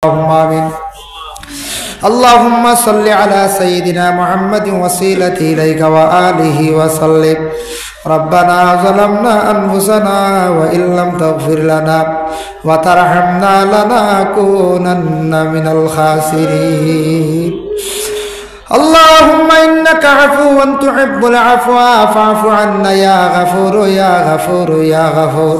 اللهم آمين. اللهم صل على سيدنا محمد وسيلة إليك وآله وسلم. ربنا ظلمنا أنفسنا وإن لم تغفر لنا وترحمنا لنكونن من الخاسرين. اللهم إنك عفو تحب العفو فاعف عنا يا غفور يا غفور يا غفور.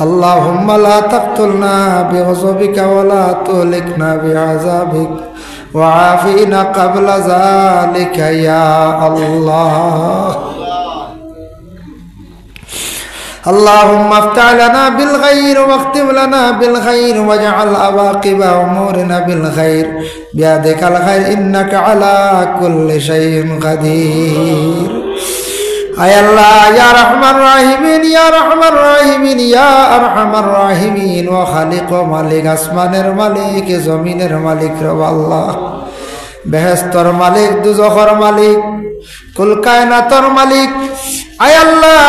اللهم لا تقتلنا بغضبك ولا تهلكنا بعذابك وعافنا قبل ذلك يا الله. اللهم افتح لنا بالخير واختم لنا بالخير واجعل عواقب أمورنا بالخير بيدك الخير إنك على كل شيء قدير. আয় আল্লাহ ইয়া রহমান রাহিমিন ইয়া রহমান রাহিমিন ইয়া আরহামার রাহিমিন ওয়া খালিক ও মালিক, আসমানের মালিক জমিনের মালিক রব আল্লাহ, বেহেশতের মালিক দুজখের মালিক কুল কায়নাতের মালিক। আয় আল্লাহ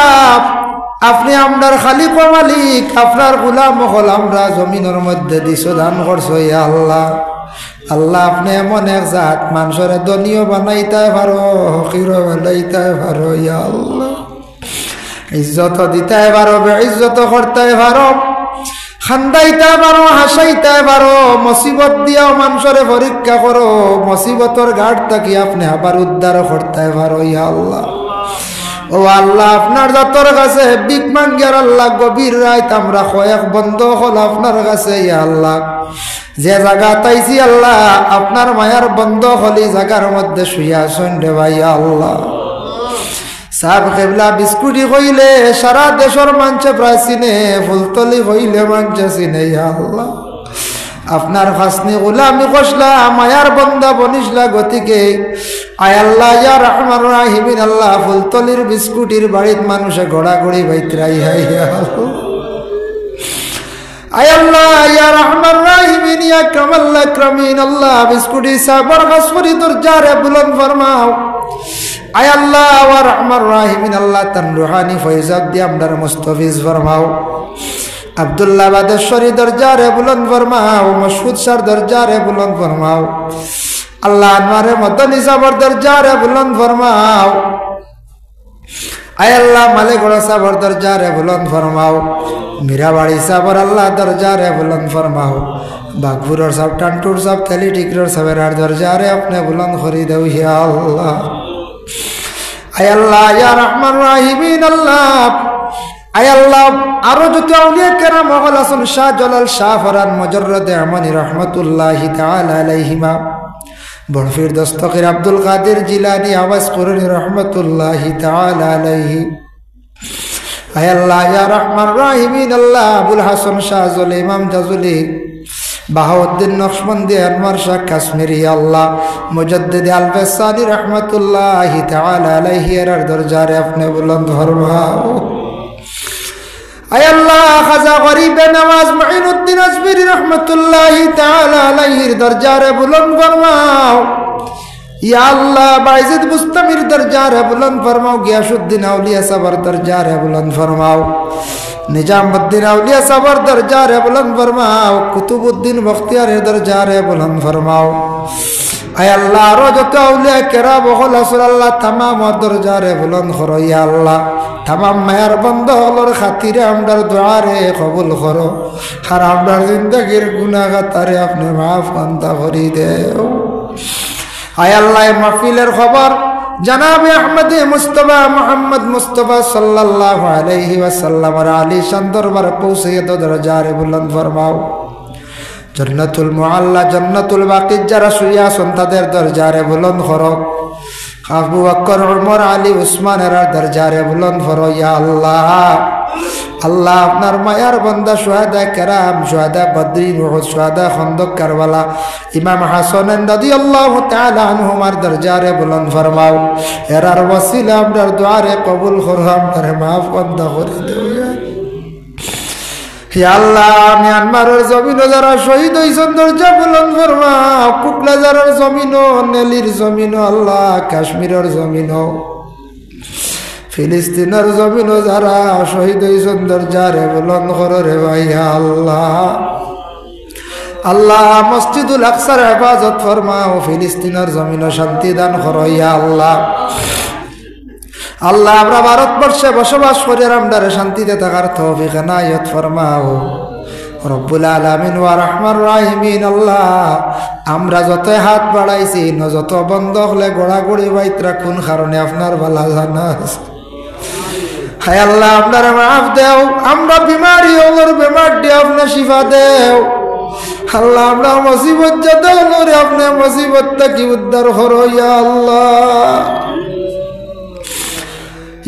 আপনি আমরার খালিক ও মালিক, আপনার গোলাম হল আমরা জমিনের মধ্যে দিছো দান করছো ইয়া আল্লাহ। আল্লাহ আপনি এমন এক জাত মানুষের ধনীও বানাইতে পারো, ফকিরও বানাইতে পারো ইয়া আল্লাহ। ইজ্জত দিতে পারো, বেইজ্জত করতে পারো, খান্দাইতে পারো, হাসাইতে পারো, মুসিবত দিয়াও মানুষের পরীক্ষা করো, মুসিবতের ঘাট থাকি আপনি আবার উদ্ধার করতে পারো ইয়া আল্লাহ। ও আল্লাহ আপনার যতর কাছে বিক মাঙ্গিয়ার আল্লাহ গভীর রাত আমরা কয়েক বন্ধ হল আপনার কাছে ইয়া আল্লাহ। যে জায়গা তাইছি আল্লাহ আপনার মায়ার বন্ধ হলি জায়গার মধ্যে শুইয়া আসেন রে ভাই আল্লাহ। সাহেব কেবলা বিস্কুটি হইলে সারা দেশের মানুষে প্রায় চিনে, ফুলতলি হইলে মানুষে চিনে ইয়া আল্লাহ। আপনার ফাসনি গোলামি কষলা মায়ার বন্দা বনিসলা গতিকে আয় আল্লাহ ইয়া রহমান রাহিমিন আল্লাহ ফুলতলির বিস্কুটির বাড়ির মানুষে ঘোড়াঘড়ি বাইতরাই হাই আয় আল্লাহ ইয়া রহমান রাহিমিন ইয়া কামাল আকরামিন আল্লাহ বিস্কুটি সাবর গাসফরি দরজারে বুলন্দ ফরমাও। আয় আল্লাহ ওয়া রহমান রাহিমিন আল্লাহ তান রুহানি ফয়জাত দিয়ে আমদার মুস্তাফিজ ফরমাও। আব্দুল্লাহ বাদেশ্বরী দরজারে বুলন্দ ফরমাও, মশহুদ শাহর দরজারে বুলন্দ ফরমাও। আল্লাহ আনওয়ারে মদনী সাবর দরজারে বুলন্দ ফরমাও। আয় আল্লাহ মালেগড়া সাবর দরজারে বুলন্দ ফরমাও। মীরাবাড়ি সাবর আল্লাহ দরজারে বুলন্দ ফরমাও। বাগপুরের সব টানটুর সব থেলি টিকরর সবের দরজারে আপনি বুলন্দ করি দেও ইয়া আল্লাহ। আয় আল্লাহ ইয়া রহমান রাহিমিন আল্লাহ। আয় আল্লাহ আরো যত আউলিয়া কেরাম হল আসল শাহ জালাল শাহ ফরহাদ মুজাররদ আমানি রহমাতুল্লাহি তাআলা আলাইহিমা, বরফির দস্তগীর আব্দুল কাদের জিলানী আওয়াজ কুরনি রহমাতুল্লাহি তাআলা আলাইহি। আয় আল্লাহ ইয়া রহমান রাহিমিন আল্লাহ আবুল হাসান শাহ জলি ইমাম জাজুলি বাহাউদ্দিন নকশবন্দি আনওয়ার শাহ কাশ্মীরি আল্লাহ মুজাদ্দিদ আল-ফাসানি রহমাতুল্লাহি তাআলা আলাইহি এর দরজারে আপনি বুলন্দ ফরমাও। আয় আল্লাহ খাজা গরিবে নওয়াজ মুঈনুদ্দিন আজমিরি রহমাতুল্লাহি তাআলা আলাইহির দরজারে বুলন্দ ফরমাও। ইয়া আল্লাহ বাইজিদ মুস্তামির দরজারে বুলন্দ ফরমাও। গিয়াসউদ্দিন আউলিয়া সাবর দরজারে বুলন্দ ফরমাও। নিজামউদ্দিন আউলিয়া সাবর দরজারে বুলন্দ ফরমাও। কুতুবউদ্দিন বখতিয়ারের দরজারে বুলন্দ ফরমাও। আয় আল্লাহ আরো যত আউলিয়া কেরাম হল আসল আল্লাহ তামাম দরজারে বুলন্দ করো ইয়া আল্লাহ। তামাম মায়ার বন্ধ হলর খাতিরে আমরার দোয়ারে কবুল করো, আর আমরার জিন্দগির গুনাহগাতারে আপনি মাফ কান্তা করি দেও। আয় আল্লাহ মাহফিলের খবর জনাবে আহমদ মুস্তাফা মুহাম্মদ মুস্তাফা সাল্লাল্লাহু আলাইহি ওয়াসাল্লামের আলী শান দরবারে পৌঁছে দো দরজারে বুলন্দ ফরমাও। জান্নাতুল মুআল্লা জান্নাতুল বাকি যারা শুইয়া আছেন তাদের দরজারে বুলন্দ করো। আবু বকর ওমর আলী উসমানের দরজারে বুলন্দ করো ইয়া আল্লাহ। আল্লাহ আপনার মায়ার বান্দা শুহাদা কেরাম, শুহাদা বদরিন, উহুদ, শুহাদা খন্দক, কারবালা, ইমাম হাসান রাদিয়াল্লাহু তাআলা আনহুমার দরজারে বুলন্দ ফরমাও। এরার ওসিলা আমরার দুআরে কবুল করো, আমরারে মাফ বান্দা করে দেও ইয়া আল্লাহ। মিয়ানমারের জমিনও যারা শহীদ হইছেন দরজা বুলন্দ ফরমাও। কুকলাজারের জমিনও, নেলির জমিনও আল্লাহ, কাশ্মীরের জমিনও, ফিলিস্তিনের জমিনও যারা শহীদ হইছেন দরজারে বুলন্দ করো রে ভাই আল্লাহ। আল্লাহ মসজিদুল আকসার হেফাজত ফরমাও, ফিলিস্তিনের জমিন শান্তি দান করো ইয়া আল্লাহ। আল্লাহ আমরা ভারতবর্ষে বসবাস করি, আমরা শান্তিতে থাকার তৌফিক এনায়েত ফরমাও রব্বুল আলামিন ওয়া রাহমার রাহিমিন। আল্লাহ আমরা যত হাত বাড়াইছি যত বন্ধ হলে গোড়াগুড়ি বাইতরা কোন কারণে আপনার ভালো জানা আছে। হায় আল্লাহ আপনার মাফ দেও, আমরা বিমারি ওর বেমার দিয়ে আপনার শিফা দেও। আল্লাহ আমরা মুসিবত যাতে ওরে আপনি মুসিবতটা কি উদ্ধার করো ইয়া আল্লাহ।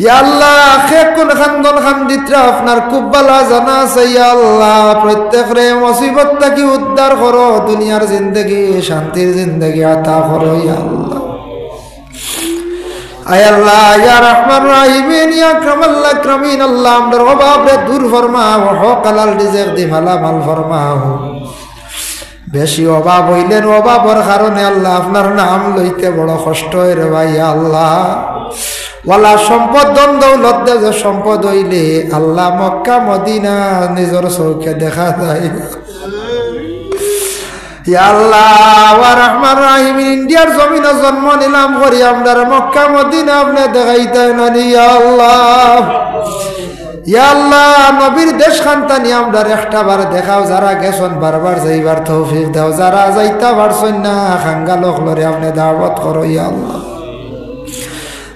ইয়া আল্লাহ খে কোন খান্দন খান্দিত্রা আপনার খুব ভালো জানা আছে ইয়া আল্লাহ। প্রত্যেকরে মুসিবতটা কি উদ্ধার করো, দুনিয়ার জিন্দগি শান্তির জিন্দগি আতা করো ইয়া আল্লাহ। আয় আল্লাহ ইয়া রহমান রাহিমিন ইয়া কামাল আকরামিন। আল্লাহ আমরার অভাবে দূর ফরমাও, হক হালাল রিজিক দি মালামাল ফরমাও। বেশি অভাব হইলেন অভাবের কারণে আল্লাহ আপনার নাম লইতে বড় কষ্ট হয় রে ভাই আল্লাহ। ওয়ালা সম্পদ ধন দৌলত যে সম্পদ হইলে আল্লাহ মক্কা মদিনা নিজের চৌকে দেখা যায়। ইয়া আল্লাহ ওয়া রহমান রাহিম ইন্ডিয়ার জমিনে জন্ম নিলাম করি আমরা মক্কা মদিনা আপনি দেখাইতে না ইয়া আল্লাহ। ইয়া আল্লাহ নবীর দেশ খানতানি আমরা একটা বার দেখাও, যারা গেছেন বারবার যাইবার তৌফিক দাও, যারা যাইতা পারছেন না খাঙ্গা লোক লরে আপনি দাওয়াত করো ইয়া আল্লাহ।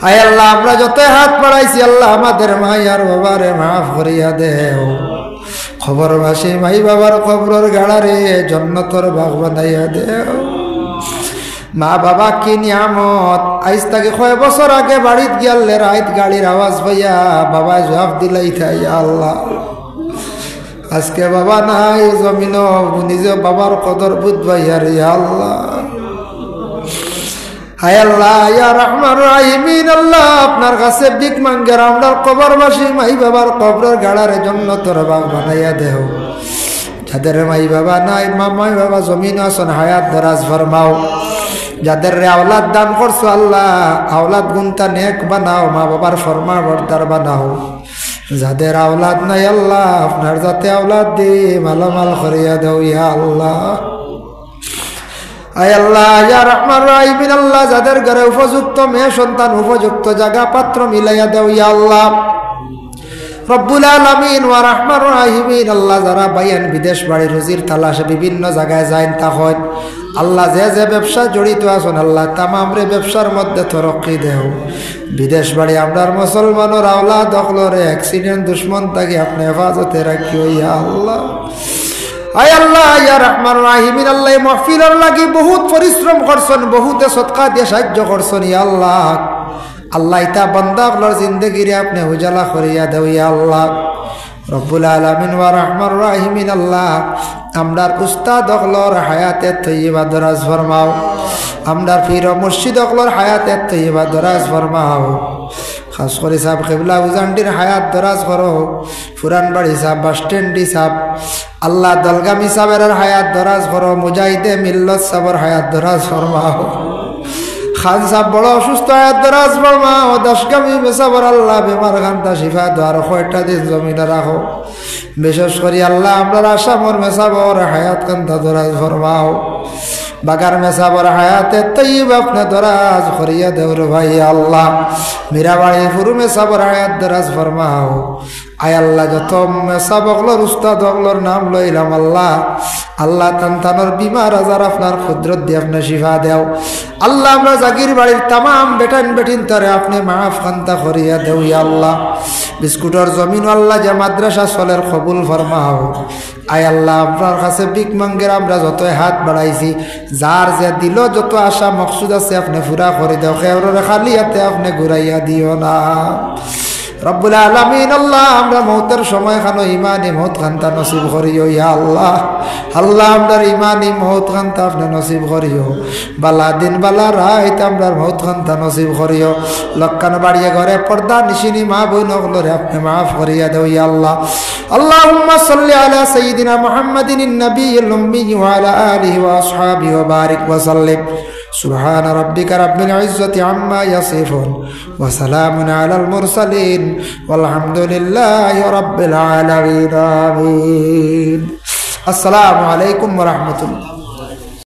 আয় আল্লাহ আমরা যত হাত বাড়াইছি আল্লাহ আমাদের মায়ার বাবারে মাফ করিয়া দেও। খবরবাসী মাই বাবার কবরের গাড়ারে জন্নতর বাগ বানাইয়া দেও। মা বাবা কি নিয়ামত, আজ থেকে কয় বছর আগে বাড়িত গিয়ালে রাইত গাড়ির আওয়াজ পাইয়া বাবা জবাব দিলাই থাই আল্লাহ। আজকে বাবা নাই জমিন, নিজে বাবার কদর বুধ ভাইয়া রে আল্লাহ। হায় আল্লাহ ইয়া রহমান রাহিমিন। আল্লাহ আপনার কাছে ভিক মাঙ্গের আমরা কবরবাসী মাই বাবার কবরের গাড়ারে জন্নতর বাগ বানাইয়া দেও। যাদের মাই বাবা নাই মাই বাবা জমিন আসন হায়াত দরাজ ফরমাও। যাদের রে আওলাদ দান করছো আল্লাহ আওলাদ গুনতা নেক বানাও, মা বাবার ফরমা বরদার বানাও। যাদের আওলাদ নাই আল্লাহ আপনার যাতে আওলাদ দি মালামাল করিয়া দেও ইয়া আল্লাহ। আয় আল্লাহ ইয়া রহমান রাহিমিন। আল্লাহ যাদের ঘরে উপযুক্ত মেয়ে সন্তান উপযুক্ত জায়গা পাত্র মিলাইয়া দেও ইয়া আল্লাহ রব্বুল আলামিন ওয়া রাহমান রাহিমিন। আল্লাহ যারা বাইয়ান বিদেশ বাড়ি রুজির তালাশে বিভিন্ন জায়গায় যায় তা হয় আল্লাহ যে যে ব্যবসা জড়িত আছেন আল্লাহ তামাম রে ব্যবসার মধ্যে তরক্কি দেও। বিদেশ বাড়ি আমরার মুসলমানের আওলাদ দখলরে অ্যাক্সিডেন্ট দুশ্মন তাকে আপনি হেফাজতে রাখিও ইয়া আল্লাহ। আয় আল্লাহ ইয়া রহমান রাহিমিন। আল্লাহ মাহফিলের লাগি বহুত পরিশ্রম করছেন, বহুতে সদকা দিয়ে সাহায্য করছেন ইয়া আল্লাহ। আল্লাহ ইতা বান্দাগুলোর জিন্দেগিরে আপনি উজালা করিয়া দেও ইয়া আল্লাহ রব্বুল আলামিন ওয়া রহমান রাহিমিন। আল্লাহ আমরার উস্তাদ অগলর হায়াতে তৈয়বা দরাজ ফরমাও, আমরার পীর মুর্শিদ অগলর হায়াতে তৈয়বা দরাজ ফরমাও। খাস করে সাহেব কেবলা উজান্ডির হায়াত দরাজ করো। ফুরান বাড়ি সাহেব বাস স্ট্যান্ডি সাহেব আল্লাহ দলগামী সাহেবের হায়াত দরাজ করো। মুজাহিদে মিল্লত সাহেবের হায়াত দরাজ ফরমাও। খান সাহেব বড় অসুস্থ হায়াত দরাজ ফরমাও। দশগামী বেসাবর আল্লাহ বেমার খান্তা শিফা দ্বার কয়টা দিন জমিনে রাখো। বিশেষ করি আল্লাহ আমরা আসামর মেসাবর হায়াত কান্তা দরাজ ফরমাও। বাগার মেসাবর হায়াতে তৈব আপনি দরাজ করিয়া দেওর ভাই আল্লাহ। মীরাবাড়ি ফুরু মেসাবর হায়াত দরাজ ফরমাও। আয় আল্লাহ যত মেসাবকলর উস্তাদ অগলর নাম লইলাম আল্লাহ। আল্লাহ তানতানোর বিমার আজার আপনার ক্ষুদ্রত দিয়ে আপনি শিফা দেও আল্লাহ। আমরা জাগির বাড়ির তামাম বেটান বেটিন তারে আপনি মাফ কান্তা করিয়া দেও ইয়া আল্লাহ। বিস্কুটর জমিন আল্লাহ যে মাদ্রাসা চলের কবুল ফরমাও। আয় আল্লাহ আপনার কাছে ভিক মাঙ্গের আমরা যতই হাত বাড়াইছি যার যে দিল যত আশা মকসুদ আছে আপনি পুরা করে দেও। খেয়রে খালি হাতে আপনি ঘুরাইয়া দিও না রব্বুল আলামিন। আল্লাহ আমরা মৌতের সময় খানো ইমানি মৌত খান্তা নসিব করিও ইয়া আল্লাহ। আল্লাহ আমরার ইমানি মৌত খান্তা আপনি নসিব করিও। বালা দিন বালা রাইত আমরার মৌত খান্তা নসিব করিও। লক্কান বাড়িয়ে ঘরে পর্দা নিশিনি মা বোন ওগুলোরে আপনি মাফ করিয়া দেও ইয়া আল্লাহ। আল্লাহুম্মা সাল্লি আলা সাইয়্যিদিনা মুহাম্মাদিন নবিয়্যিল উম্মি ওয়া আলা আলিহি ওয়া আসহাবিহি ওয়া বারিক ওয়া সাল্লিম। সুবহান রাব্বিকা রাব্বিল ইজ্জাতি আম্মা ইয়াসিফুন ওয়া সালামুন আলাল মুরসালিন ওয়ালহামদুলিল্লাহি রাব্বিল আলামিন। আমিন। আসসালামু আলাইকুম ওয়া রাহমাতুল্লাহ।